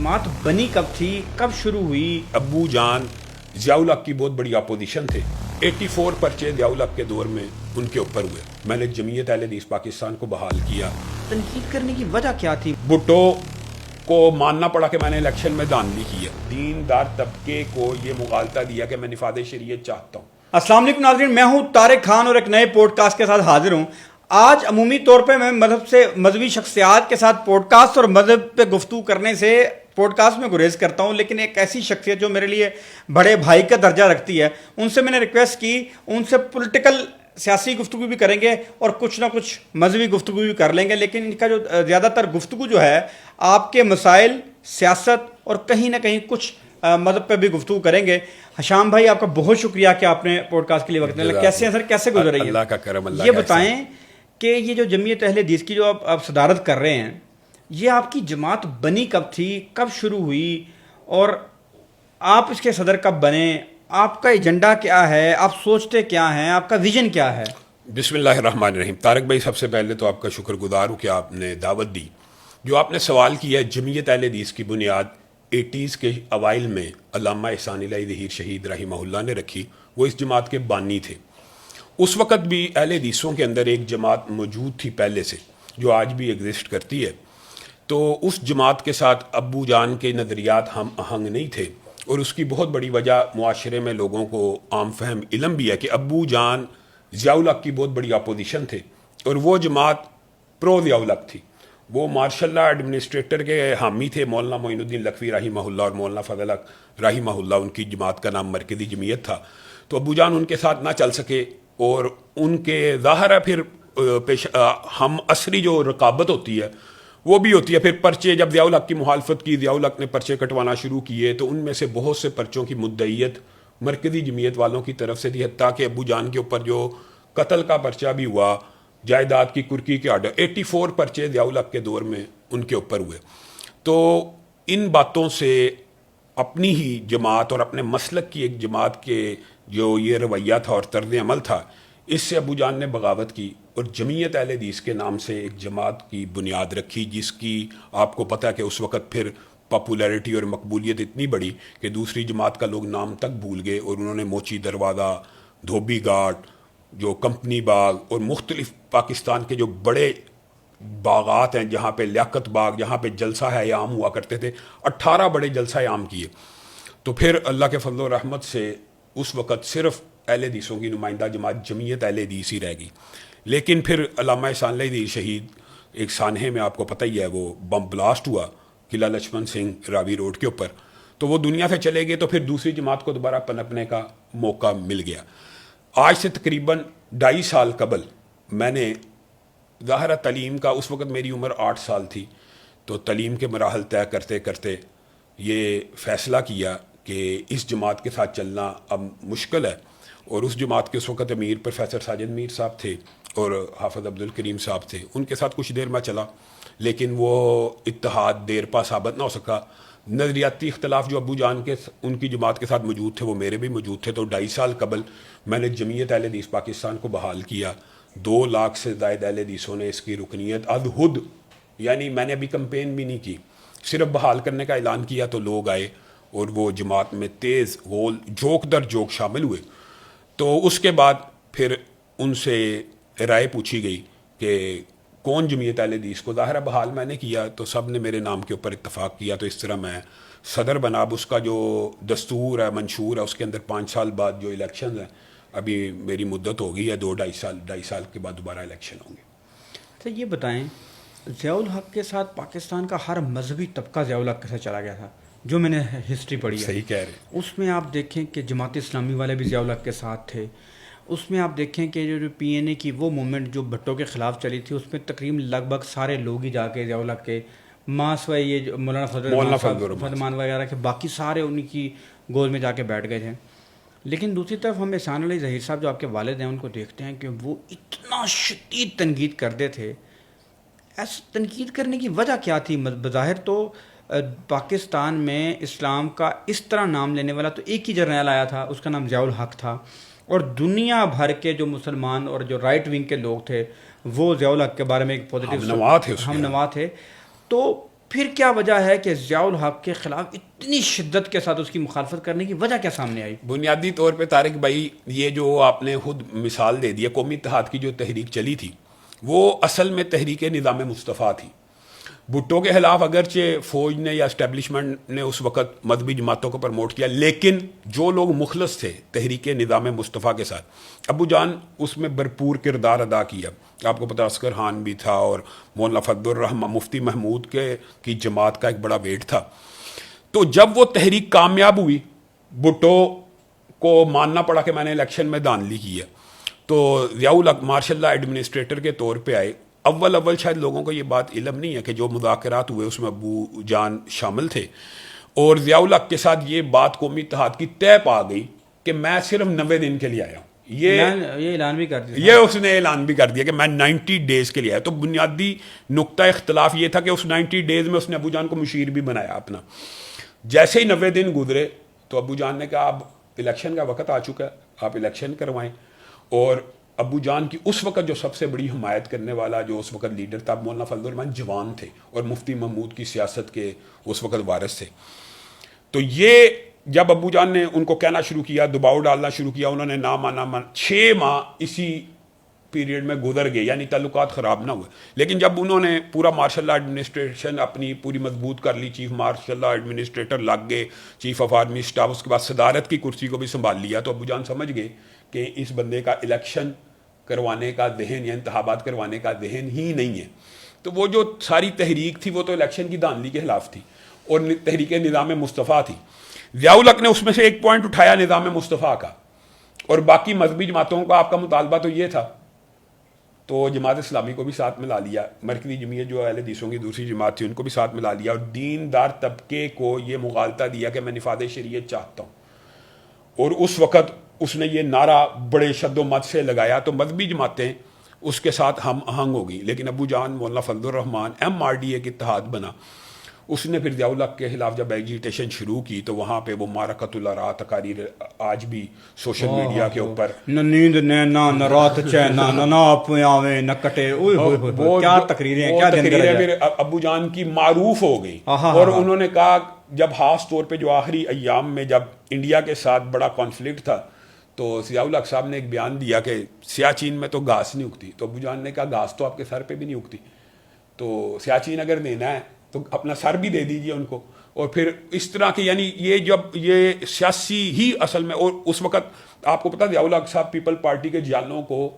जमात बनी कब थी, कब शुरू हुई? अबू जान ज़ियाउल हक की बहुत बड़ी अपोजिशन थे। 84 पर्चे ज़ियाउल हक के दौर में उनके ऊपर हुए। मैंने जमीयत अहले हदीस पाकिस्तान को बहाल किया। तनकीद करने की वजह क्या थी? भुट्टो को मानना पड़ा कि मैंने इलेक्शन में धांधली की है। दीनदार तबके को ये मुगालता दिया कि मैं निफाद शरीयत चाहता हूँ। अस्सलाम वालेकुम नाज़रीन, मैं हूँ तारिक खान और एक नए पॉडकास्ट के साथ हाजिर हूँ। आज अमूमी तौर पे मैं मजहबी शख्सियात के साथ पॉडकास्ट और मजहब पे गुफ्तगू करने से पॉडकास्ट में गुरेज करता हूँ, लेकिन एक ऐसी शख्सियत जो मेरे लिए बड़े भाई का दर्जा रखती है, उनसे मैंने रिक्वेस्ट की, उनसे पॉलिटिकल सियासी गुफ्तगू भी करेंगे और कुछ ना कुछ मजहबी गुफ्तगू भी कर लेंगे, लेकिन इनका जो ज़्यादातर गुफ्तगू जो है आपके मसाइल, सियासत और कहीं ना कहीं कुछ मदद पे भी गुफ्तगू करेंगे। हशाम भाई, आपका बहुत शुक्रिया कि आपने पॉडकास्ट के लिए वक्त निकाला। कैसे हैं सर, कैसे गुजर रही है? अल्लाह का करम। अल्लाह ये का बताएं कि ये जो जमीयत अहले हदीस की जो आप सदारत कर रहे हैं, ये आपकी जमात बनी कब थी, कब शुरू हुई और आप इसके सदर कब बने? आपका एजेंडा क्या है, आप सोचते क्या हैं, आपका विजन क्या है? बिस्मिल्लाहिर्रहमानिर्रहीम। तारिक भाई, सबसे पहले तो आपका शुक्रगुजार हूँ कि आपने दावत दी। जो आपने सवाल किया है, जमीयत अहले हदीस की बुनियाद 80s के अवाइल में अल्लामा एहसान इलाही ज़हीर शहीद रहिमहुल्लाह ने रखी। वो इस जमात के बानी थे। उस वक़्त भी अहले हदीसों के अंदर एक जमात मौजूद थी पहले से, जो आज भी एग्जिस्ट करती है। तो उस जमात के साथ अबू जान के नज़रियात हम आहंग नहीं थे, और उसकी बहुत बड़ी वजह मुआशरे में लोगों को आम फहम इलम भी है कि अबू जान ज़ियाउल हक की बहुत बड़ी अपोजिशन थे, और वो जमात प्रो ज़ियाउल हक थी। वो मार्शल लॉ एडमिनिस्ट्रेटर के हामी थे, मौलाना मोइनुद्दीन लखवी रहिमहुल्लाह और मौलाना फजल हक रहिमहुल्लाह। उनकी जमात का नाम मरकज़ी जमीयत था। तो अबू जान उनके साथ ना चल सके, और उनके ज़ाहिर है फिर हम असरी जो रकाबत होती है वो भी होती है। फिर पर्चे जब ज़ियाउल हक की मुखालफत की, ज़ियाउल हक ने पर्चे कटवाना शुरू किए, तो उनमें से बहुत से पर्चों की मुद्दईयत मरकज़ी जमीयत वालों की तरफ से थी। हत्ता कि अबू जान के ऊपर जो कत्ल का पर्चा भी हुआ, जायदाद की कुर्की के आर्डर, 84 पर्चे ज़ियाउल हक के दौर में उनके ऊपर हुए। तो इन बातों से अपनी ही जमात और अपने मसलक की एक जमात के जो ये रवैया था और तर्ज अमल था, इससे अबू जान ने बगावत की और जमीयत अहले हदीस के नाम से एक जमात की बुनियाद रखी, जिसकी आपको पता है कि उस वक़्त फिर पॉपुलैरिटी और मकबूलियत इतनी बढ़ी कि दूसरी जमात का लोग नाम तक भूल गए, और उन्होंने मोची दरवाज़ा, धोबी घाट, जो कंपनी बाग और मुख्तलिफ पाकिस्तान के जो बड़े बागात हैं, जहाँ पे लियाकत बाग, जहाँ पे जलसा है आम हुआ करते थे, 18 बड़े जलसा आम किए। तो फिर अल्लाह के फजल और रहमत से उस वक़्त सिर्फ अहले हदीसों की नुमाइंदा जमात जमीयत अहले हदीस ही रह गई। लेकिन फिर अल्लामा एहसान इलाही ज़हीर शहीद एक सानहे में, आपको पता ही है, वो बम ब्लास्ट हुआ किला लक्ष्मण सिंह रावी रोड के ऊपर, तो वो दुनिया से चले गए। तो फिर दूसरी जमात को दोबारा पनपने का मौका मिल गया। आज से तकरीबन 2.5 साल कबल मैंने ज़ाहिर तलीम का, उस वक़्त मेरी उम्र 8 साल थी, तो तलीम के मराहल तय करते करते ये फ़ैसला किया कि इस जमात के साथ चलना अब मुश्किल है। और उस जमात के उस वक़्त अमीर प्रोफेसर साजिद मीर साहब थे और हाफ़िज़ अब्दुल करीम साहब थे। उनके साथ कुछ देर में चला, लेकिन वो इत्तेहाद देर पा साबित ना हो सका। नज़रियाती इख्तलाफ जो अबू जान के उनकी जमात के साथ मौजूद थे, वो मेरे भी मौजूद थे। तो 2.5 साल कबल मैंने जमीयत अहले हदीस पाकिस्तान को बहाल किया। 2 लाख से ज़ायद अहले हदीसों ने इसकी रुकनीत अदहुद, यानी मैंने अभी कंपेन भी नहीं की, सिर्फ बहाल करने का ऐलान किया, तो लोग आए और वो जमात में तेज़ गोल जोक दर जोक शामिल हुए। तो उसके बाद फिर उनसे राय पूछी गई कि कौन जमीयत अहले हदीस को, ज़ाहिर बहाल मैंने किया, तो सब ने मेरे नाम के ऊपर इत्तफाक किया। तो इस तरह मैं सदर बना। अब उसका जो दस्तूर है, मंशूर है, उसके अंदर 5 साल बाद जो इलेक्शन है, अभी मेरी मुद्दत हो गई है 2-2.5 साल के बाद दोबारा इलेक्शन होंगे। तो ये बताएं, ज़ियाउल हक के साथ पाकिस्तान का हर मजहबी तबका ज़ियाउल हक के साथ चला गया था, जो मैंने हिस्ट्री पढ़ी है। सही कह रहे हैं। उसमें आप देखें कि जमात इस्लामी वाले भी ज़ियाउल हक के साथ थे। उसमें आप देखें कि जो PNA की वो मूवमेंट जो भुट्टो के ख़िलाफ़ चली थी, उसमें तकरीबन लगभग सारे लोग ही जाके ज़ियाउल हक के मास व ये मौलाना फजल वगैरह के बाकी सारे उनकी गोद में जाके बैठ गए थे। लेकिन दूसरी तरफ हम एहसान इलाही ज़हीर साहब जो आपके वालिद हैं, उनको देखते हैं कि वो इतना शदीद तनकीद करते थे। ऐसा तनकीद करने की वजह क्या थी? बज़ाहिर तो पाकिस्तान में इस्लाम का इस तरह नाम लेने वाला तो एक ही जर्नैल आया था, उसका नाम ज़ियाउल हक था, और दुनिया भर के जो मुसलमान और जो राइट विंग के लोग थे वो ज़ियाउल हक के बारे में एक पॉजिटिव हम नवा थे। तो پھر کیا وجہ ہے کہ ضیاء الحق کے خلاف اتنی شدت کے ساتھ اس کی مخالفت کرنے کی وجہ کیا سامنے آئی؟ بنیادی طور پہ طارق بھائی یہ جو آپ نے خود مثال دے دی، قومی اتحاد کی جو تحریک چلی تھی وہ اصل میں تحریک نظام مصطفیٰ تھی. بھٹو کے خلاف اگرچہ فوج نے یا اسٹیبلشمنٹ نے اس وقت مذہبی جماعتوں کو پروموٹ کیا، لیکن جو لوگ مخلص تھے تحریک نظام مصطفیٰ کے ساتھ، ابو جان اس میں بھرپور کردار ادا کیا. آپ کو پتہ عسکر خان بھی تھا اور مولانا فضل الرحمن مفتی محمود کی جماعت کا ایک بڑا ویٹ تھا. تو جب وہ تحریک کامیاب ہوئی، بھٹو کو ماننا پڑا کہ میں نے الیکشن میں دھاندلی کی ہے، تو ضیاء الحق مارشل لا ایڈمنسٹریٹر کے طور پہ آئے. اول شاید لوگوں کو یہ بات علم نہیں ہے کہ جو مذاکرات ہوئے اس میں ابو جان شامل تھے، اور ضیاء الحق کے ساتھ یہ بات قومی اتحاد کی طے پا گئی کہ میں صرف 90 دن کے لیے آیا ہوں. یہ اعلان بھی کر دیا، یہ اس نے اعلان بھی کر دیا کہ میں 90 ڈیز کے لیے آیا. تو بنیادی نقطہ اختلاف یہ تھا کہ اس 90 ڈیز میں اس نے ابو جان کو مشیر بھی بنایا اپنا. جیسے ہی 90 دن گزرے تو ابو جان نے کہا اب الیکشن کا وقت آ چکا ہے، آپ الیکشن کروائیں. اور ابو جان کی اس وقت جو سب سے بڑی حمایت کرنے والا جو اس وقت لیڈر تھا مولانا فضل الرحمن جوان تھے اور مفتی محمود کی سیاست کے اس وقت وارث تھے. تو یہ جب ابو جان نے ان کو کہنا شروع کیا، دباؤ ڈالنا شروع کیا، انہوں نے نہ مانا. 6 ماہ اسی پیریڈ میں گزر گئے، یعنی تعلقات خراب نہ ہوئے. لیکن جب انہوں نے پورا مارشل لا ایڈمنسٹریشن اپنی پوری مضبوط کر لی، چیف مارشل لا ایڈمنسٹریٹر لگ گئے، چیف آف آرمی اسٹاف، اس کے بعد صدارت کی کرسی کو بھی سنبھال لیا، تو ابو جان سمجھ گئے کہ اس بندے کا الیکشن کروانے کا ذہن یا انتخابات کروانے کا ذہن ہی نہیں ہے. تو وہ جو ساری تحریک تھی وہ تو الیکشن کی دھاندلی کے خلاف تھی اور تحریک نظام مصطفیٰ تھی. ضیاء الحق نے اس میں سے ایک پوائنٹ اٹھایا نظام مصطفیٰ کا، اور باقی مذہبی جماعتوں کا آپ کا مطالبہ تو یہ تھا، تو جماعت اسلامی کو بھی ساتھ ملا لیا، مرکزی جمعیت جو اہل حدیثوں کی دوسری جماعت تھی ان کو بھی ساتھ ملا لیا، اور دیندار طبقے کو یہ مغالطہ دیا کہ میں نفاذ شریعت چاہتا ہوں. اور اس وقت اس نے یہ نعرہ بڑے شد و مت سے لگایا، تو مذہبی جماعتیں اس کے ساتھ ہم آہنگ ہو گئی. لیکن ابو جان مولانا فضل الرحمن MRD ایک اتحاد بنا، اس نے پھر ضیاء الحق کے خلاف جب ایجیٹیشن شروع کی تو وہاں پہ وہ معرکۃ الآراء تقاریر آج بھی سوشل میڈیا کے اوپر، نہ نیند نہ رات چین نہ پیاویں نہ کٹے، کیا تقریریں، کیا تقریریں پھر ابو جان کی معروف ہو گئی. اور انہوں نے کہا جب خاص طور پہ جو آخری ایام میں جب انڈیا کے ساتھ بڑا کانفلکٹ تھا تو ضیاء الحق صاحب نے ایک بیان دیا کہ سیاچین میں تو گھاس نہیں اگتی. تو ابو جان نے کہا گھاس تو آپ کے سر پہ بھی نہیں اگتی، تو سیاچین اگر دینا ہے تو اپنا سر بھی دے دیجیے ان کو. اور پھر اس طرح کے یعنی یہ جب یہ سیاسی ہی اصل میں، اور اس وقت آپ کو پتا ضیاء الحق صاحب پیپل پارٹی کے جالوں کو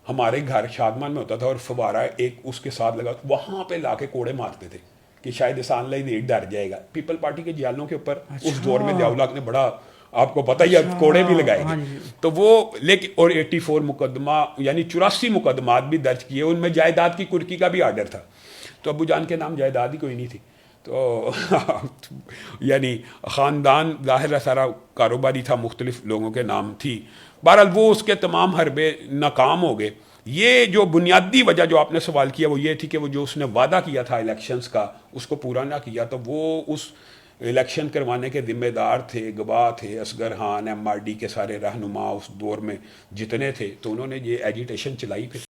ہمارے گھر شادمان میں ہوتا تھا اور فوارہ ایک اس کے ساتھ لگا، وہاں پہ لا کے کوڑے مارتے تھے کہ شاید احسان اللہ ڈر جائے گا. پیپل پارٹی کے جالوں کے اوپر اس دور میں ضیاء الحق نے بڑا، آپ کو پتہ ہی ہے، کوڑے بھی لگائے گئے. تو وہ لیکن اور 84 مقدمہ یعنی 84 مقدمات بھی درج کیے، ان میں جائیداد کی کرکی کا بھی آرڈر تھا. تو ابو جان کے نام جائیداد ہی کوئی نہیں تھی، تو یعنی خاندان ظاہر ہے سارا کاروباری تھا، مختلف لوگوں کے نام تھی. بہرحال وہ اس کے تمام حربے ناکام ہو گئے. یہ جو بنیادی وجہ جو آپ نے سوال کیا وہ یہ تھی کہ وہ جو اس نے وعدہ کیا تھا الیکشنز کا اس کو پورا نہ کیا. تو وہ اس الیکشن کروانے کے ذمہ دار تھے، گواہ تھے اصغر خان، MRD کے سارے رہنما اس دور میں جتنے تھے، تو انہوں نے یہ ایجیٹیشن چلائی. پھر